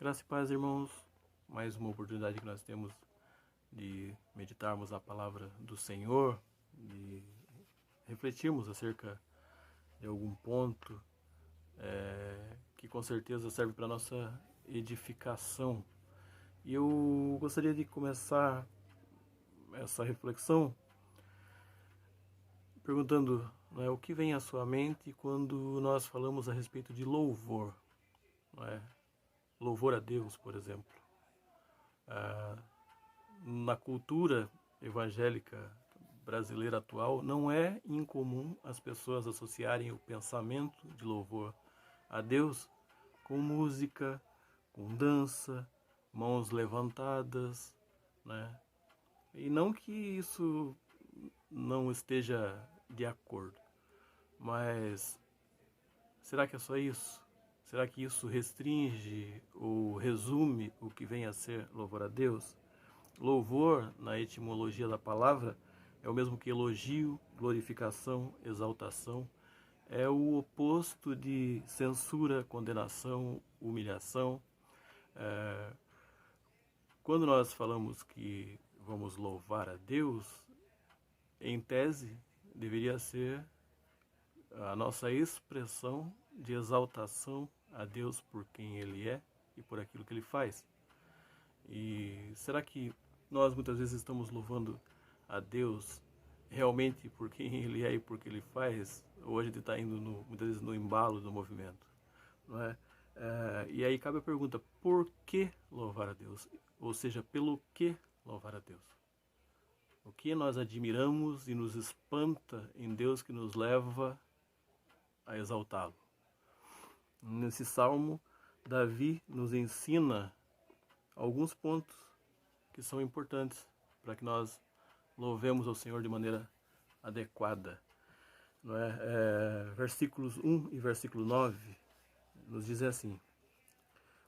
Graça e paz, irmãos. Mais uma oportunidade que nós temos de meditarmos a palavra do Senhor, de refletirmos acerca de algum ponto que com certeza serve para a nossa edificação. E eu gostaria de começar essa reflexão perguntando, o que vem à sua mente quando nós falamos a respeito de louvor, não é? Louvor a Deus, por exemplo. Na cultura evangélica brasileira atual, não é incomum as pessoas associarem o pensamento de louvor a Deus com música, com dança, mãos levantadas, né? E não que isso não esteja de acordo, mas será que é só isso? Será que isso restringe ou resume o que vem a ser louvor a Deus? Louvor, na etimologia da palavra, é o mesmo que elogio, glorificação, exaltação. É o oposto de censura, condenação, humilhação. Quando nós falamos que vamos louvar a Deus, em tese, deveria ser a nossa expressão de exaltação a Deus por quem Ele é e por aquilo que Ele faz. E será que nós muitas vezes estamos louvando a Deus realmente por quem Ele é e por que Ele faz? Ou a gente está indo muitas vezes no embalo do movimento, não é? E aí cabe a pergunta, por que louvar a Deus? Ou seja, pelo que louvar a Deus? O que nós admiramos e nos espanta em Deus que nos leva a exaltá-lo? Nesse salmo, Davi nos ensina alguns pontos que são importantes para que nós louvemos ao Senhor de maneira adequada. Não é? Versículos 1 e versículo 9 nos dizem assim: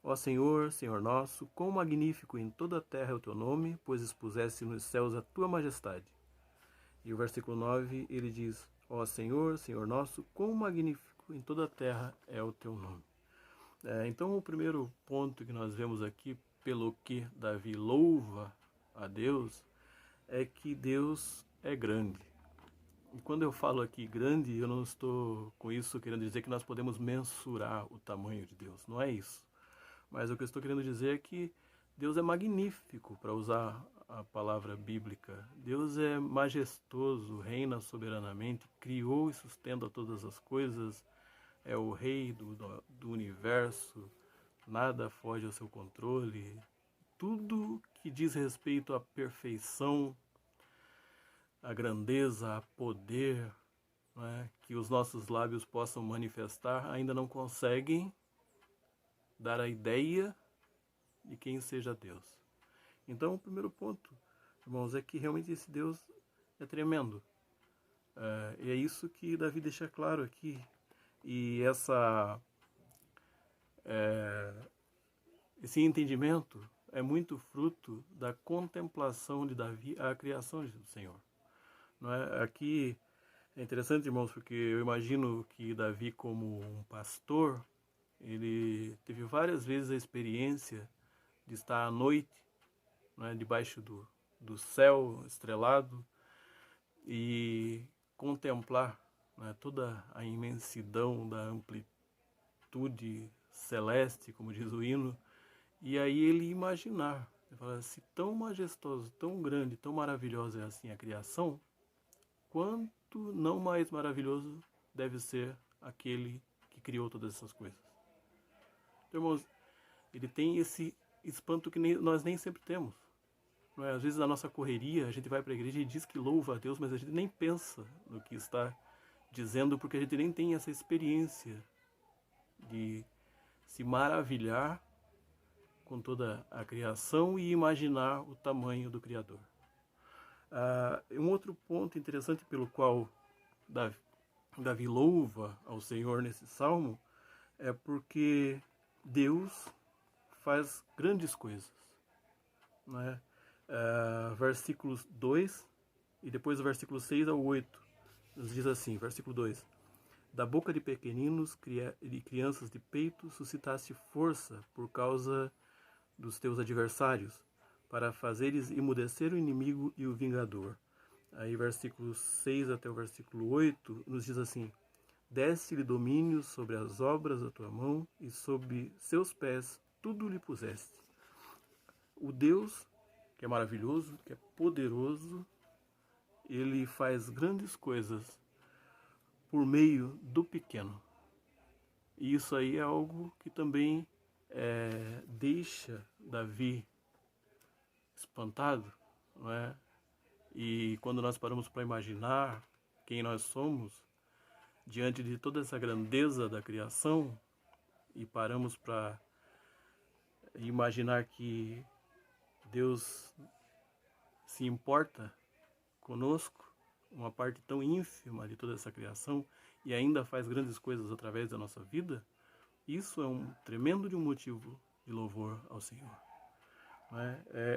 Ó Senhor, Senhor nosso, quão magnífico em toda a terra é o teu nome, pois expuseste nos céus a tua majestade. E o versículo 9 ele diz: Ó Senhor, Senhor nosso, quão magnífico em toda a terra é o teu nome. Então o primeiro ponto que nós vemos aqui, pelo que Davi louva a Deus, é que Deus é grande. E quando eu falo aqui grande, eu não estou com isso querendo dizer que nós podemos mensurar o tamanho de Deus. Não é isso. Mas o que eu estou querendo dizer é que Deus é magnífico, para usar a palavra bíblica. Deus é majestoso, reina soberanamente, criou e sustenta todas as coisas, é o rei do universo, nada foge ao seu controle. Tudo que diz respeito à perfeição, à grandeza, a poder, que os nossos lábios possam manifestar, ainda não conseguem dar a ideia de quem seja Deus. Então, o primeiro ponto, irmãos, é que realmente esse Deus é tremendo. E é isso que Davi deixa claro aqui. E esse entendimento é muito fruto da contemplação de Davi à criação do Senhor. Não é? Aqui é interessante, irmãos, porque eu imagino que Davi, como um pastor, ele teve várias vezes a experiência de estar à noite, debaixo do céu estrelado e contemplar toda a imensidão da amplitude celeste, como diz o hino, e aí ele imaginar, ele fala, se tão majestoso, tão grande, tão maravilhosa é assim a criação, quanto não mais maravilhoso deve ser aquele que criou todas essas coisas. Então, irmãos, ele tem esse espanto que nós nem sempre temos. Não é? Às vezes na nossa correria, a gente vai para a igreja e diz que louva a Deus, mas a gente nem pensa no que está dizendo, porque a gente nem tem essa experiência de se maravilhar com toda a criação e imaginar o tamanho do Criador. Um outro ponto interessante pelo qual Davi louva ao Senhor nesse salmo é porque Deus faz grandes coisas. Não é? Versículos 2 e depois do versículo 6 ao 8 nos diz assim, versículo 2: Da boca de pequeninos e crianças de peito suscitaste força por causa dos teus adversários, para fazeres emudecer o inimigo e o vingador. Aí versículo 6 até o versículo 8 nos diz assim: deste-lhe domínio sobre as obras da tua mão, e sob seus pés tudo lhe puseste. O Deus, que é maravilhoso, que é poderoso, ele faz grandes coisas por meio do pequeno. E isso aí é algo que também deixa Davi espantado, não é? E quando nós paramos para imaginar quem nós somos, diante de toda essa grandeza da criação, e paramos para imaginar que Deus se importa conosco, uma parte tão ínfima de toda essa criação, e ainda faz grandes coisas através da nossa vida, isso é um tremendo de um motivo de louvor ao Senhor.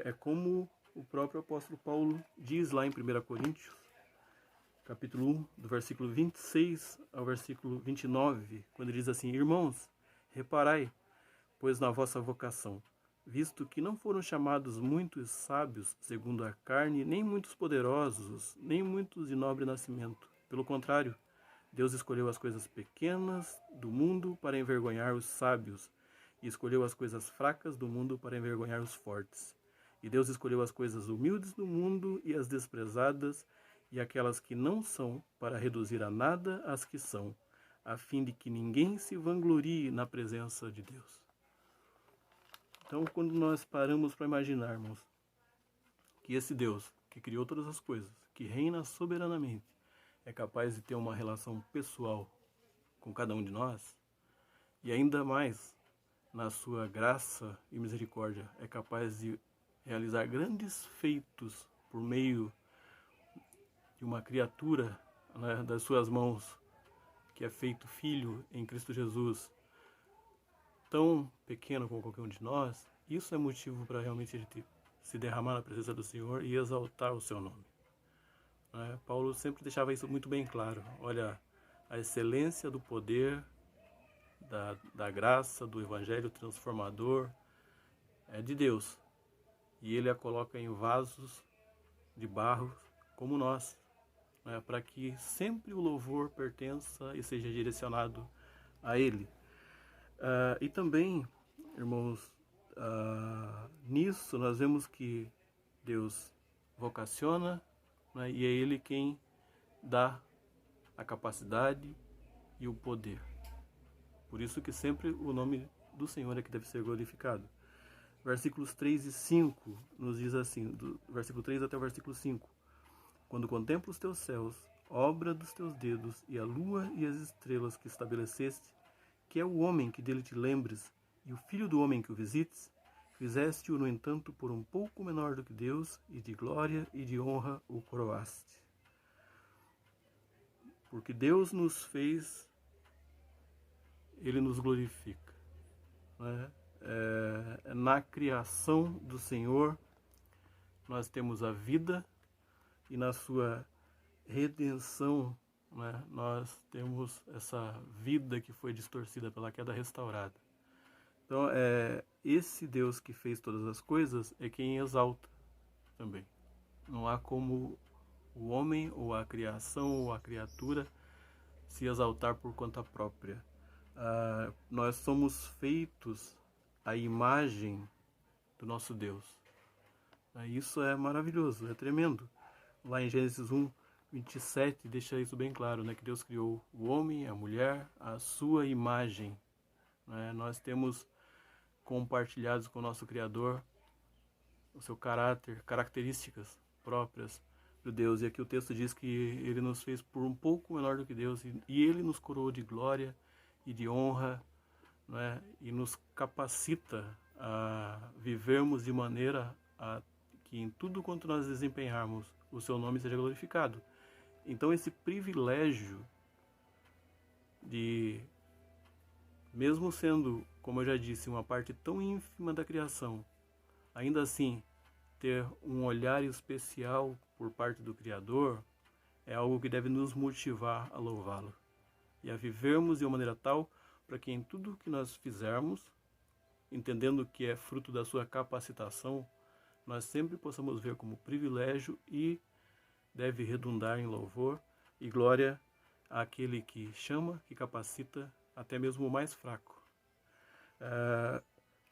É como o próprio apóstolo Paulo diz lá em 1 Coríntios, capítulo 1, do versículo 26 ao versículo 29, quando ele diz assim: irmãos, reparai, pois na vossa vocação, visto que não foram chamados muitos sábios segundo a carne, nem muitos poderosos, nem muitos de nobre nascimento. Pelo contrário, Deus escolheu as coisas pequenas do mundo para envergonhar os sábios, e escolheu as coisas fracas do mundo para envergonhar os fortes. E Deus escolheu as coisas humildes do mundo e as desprezadas, e aquelas que não são, para reduzir a nada as que são, a fim de que ninguém se vanglorie na presença de Deus. Então, quando nós paramos para imaginarmos que esse Deus, que criou todas as coisas, que reina soberanamente, é capaz de ter uma relação pessoal com cada um de nós, e ainda mais, na sua graça e misericórdia, é capaz de realizar grandes feitos por meio de uma criatura, né, das suas mãos, que é feito filho em Cristo Jesus, tão pequeno como qualquer um de nós, isso é motivo para realmente a gente se derramar na presença do Senhor e exaltar o seu nome. Paulo sempre deixava isso muito bem claro. Olha, a excelência do poder, da graça, do evangelho transformador é de Deus. E ele a coloca em vasos de barro como nós, para que sempre o louvor pertença e seja direcionado a ele. E também, irmãos, nisso nós vemos que Deus vocaciona, e é Ele quem dá a capacidade e o poder. Por isso que sempre o nome do Senhor é que deve ser glorificado. Versículos 3 e 5 nos diz assim, do versículo 3 até o versículo 5. Quando contemplo os teus céus, obra dos teus dedos, e a lua e as estrelas que estabeleceste, que é o homem que dele te lembres, e o filho do homem que o visites, fizeste-o, no entanto, por um pouco menor do que Deus, e de glória e de honra o coroaste. Porque Deus nos fez, Ele nos glorifica. Na criação do Senhor, nós temos a vida, e na sua redenção, nós temos essa vida que foi distorcida pela queda restaurada. Então, esse Deus que fez todas as coisas é quem exalta também. Não há como o homem, ou a criação, ou a criatura se exaltar por conta própria. Nós somos feitos à imagem do nosso Deus. Isso é maravilhoso, é tremendo. Lá em Gênesis 1, 27, deixa isso bem claro, que Deus criou o homem, a mulher, a sua imagem. Nós temos compartilhados com o nosso Criador o seu caráter, características próprias de Deus. E aqui o texto diz que Ele nos fez por um pouco menor do que Deus, e Ele nos coroou de glória e de honra, e nos capacita a vivermos de maneira a que em tudo quanto nós desempenharmos, o seu nome seja glorificado. Então esse privilégio de, mesmo sendo, como eu já disse, uma parte tão ínfima da criação, ainda assim ter um olhar especial por parte do Criador, é algo que deve nos motivar a louvá-lo e a vivermos de uma maneira tal para que em tudo que nós fizermos, entendendo que é fruto da sua capacitação, nós sempre possamos ver como privilégio e deve redundar em louvor e glória àquele que chama, que capacita até mesmo o mais fraco.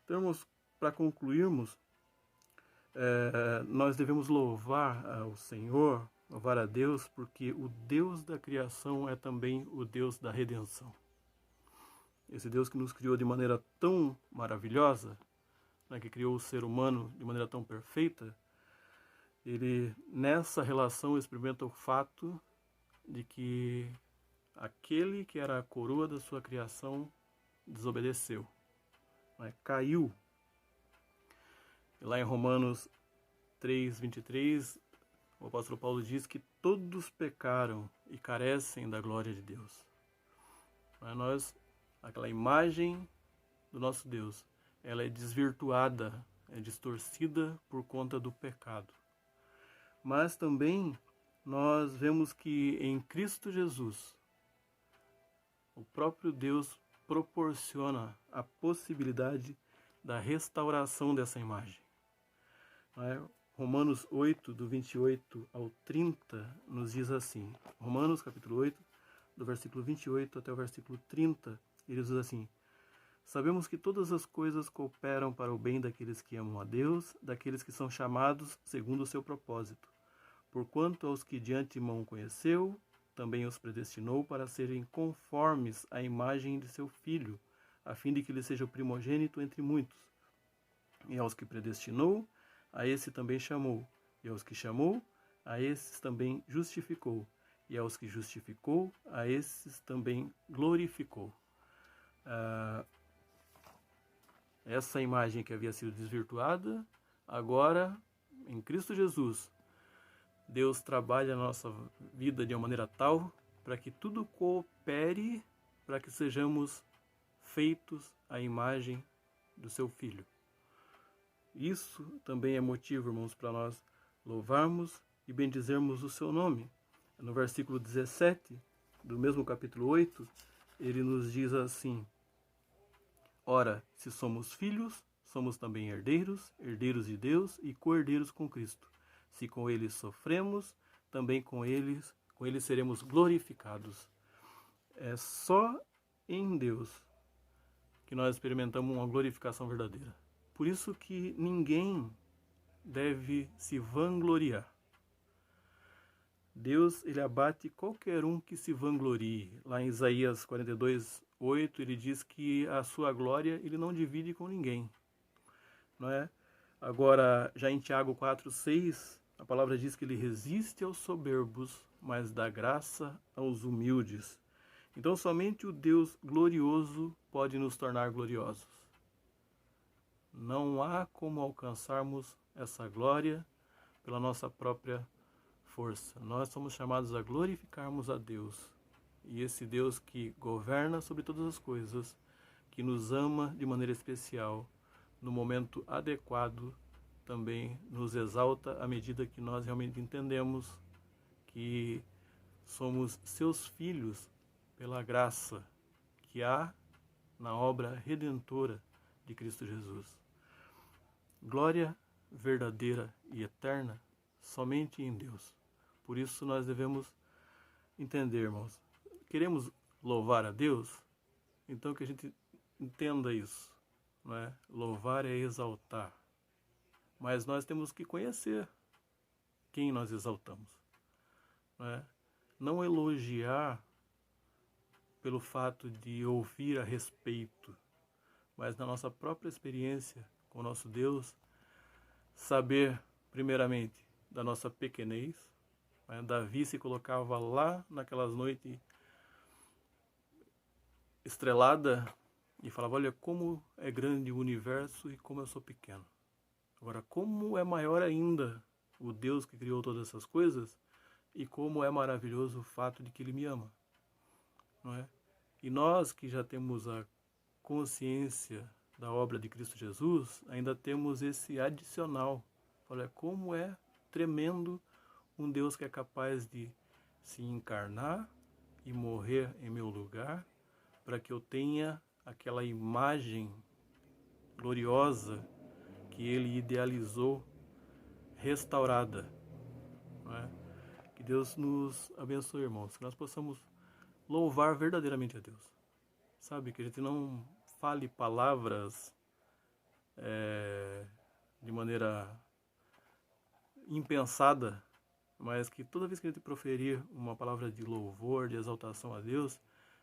Então, para concluirmos, nós devemos louvar ao Senhor, louvar a Deus, porque o Deus da criação é também o Deus da redenção. Esse Deus que nos criou de maneira tão maravilhosa, né, que criou o ser humano de maneira tão perfeita, ele nessa relação experimenta o fato de que aquele que era a coroa da sua criação desobedeceu, né, caiu. E lá em Romanos 3:23, o apóstolo Paulo diz que todos pecaram e carecem da glória de Deus. Aquela imagem do nosso Deus, ela é desvirtuada, é distorcida por conta do pecado. Mas também nós vemos que em Cristo Jesus, o próprio Deus proporciona a possibilidade da restauração dessa imagem. Romanos 8, do 28 ao 30, nos diz assim. Romanos, capítulo 8, do versículo 28 até o versículo 30, ele diz assim: sabemos que todas as coisas cooperam para o bem daqueles que amam a Deus, daqueles que são chamados segundo o seu propósito. Porquanto aos que de antemão conheceu, também os predestinou para serem conformes à imagem de seu Filho, a fim de que ele seja o primogênito entre muitos. E aos que predestinou, a esse também chamou. E aos que chamou, a esses também justificou. E aos que justificou, a esses também glorificou. Essa imagem que havia sido desvirtuada, agora, em Cristo Jesus, Deus trabalha na nossa vida de uma maneira tal para que tudo coopere para que sejamos feitos à imagem do seu Filho. Isso também é motivo, irmãos, para nós louvarmos e bendizermos o seu nome. No versículo 17 do mesmo capítulo 8, ele nos diz assim: ora, se somos filhos, somos também herdeiros, herdeiros de Deus e co-herdeiros com Cristo. Se com eles sofremos, também com eles seremos glorificados. É só em Deus que nós experimentamos uma glorificação verdadeira. Por isso que ninguém deve se vangloriar. Deus, ele abate qualquer um que se vanglorie. Lá em Isaías 42:8, ele diz que a sua glória ele não divide com ninguém. Não é? Agora, já em Tiago 4:6, a palavra diz que ele resiste aos soberbos, mas dá graça aos humildes. Então, somente o Deus glorioso pode nos tornar gloriosos. Não há como alcançarmos essa glória pela nossa própria força. Nós somos chamados a glorificarmos a Deus. E esse Deus que governa sobre todas as coisas, que nos ama de maneira especial, no momento adequado, também nos exalta à medida que nós realmente entendemos que somos seus filhos pela graça que há na obra redentora de Cristo Jesus. Glória verdadeira e eterna somente em Deus. Por isso nós devemos entender, irmãos. Queremos louvar a Deus? Então que a gente entenda isso. Não é? Louvar é exaltar. Mas nós temos que conhecer quem nós exaltamos. Não é? Não elogiar pelo fato de ouvir a respeito, mas na nossa própria experiência com o nosso Deus, saber, primeiramente, da nossa pequenez. Davi se colocava lá naquelas noites estrelada e falava: olha como é grande o universo e como eu sou pequeno. Agora, como é maior ainda o Deus que criou todas essas coisas e como é maravilhoso o fato de que Ele me ama. Não é? E nós que já temos a consciência da obra de Cristo Jesus, ainda temos esse adicional. Olha como é tremendo um Deus que é capaz de se encarnar e morrer em meu lugar, para que eu tenha aquela imagem gloriosa que Ele idealizou, restaurada. Não é? Que Deus nos abençoe, irmãos, que nós possamos louvar verdadeiramente a Deus. Sabe, que a gente não fale palavras de maneira impensada, mas que toda vez que a gente proferir uma palavra de louvor, de exaltação a Deus,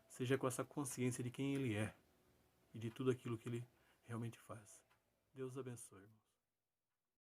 seja com essa consciência de quem Ele é e de tudo aquilo que Ele realmente faz. Deus abençoe, irmão.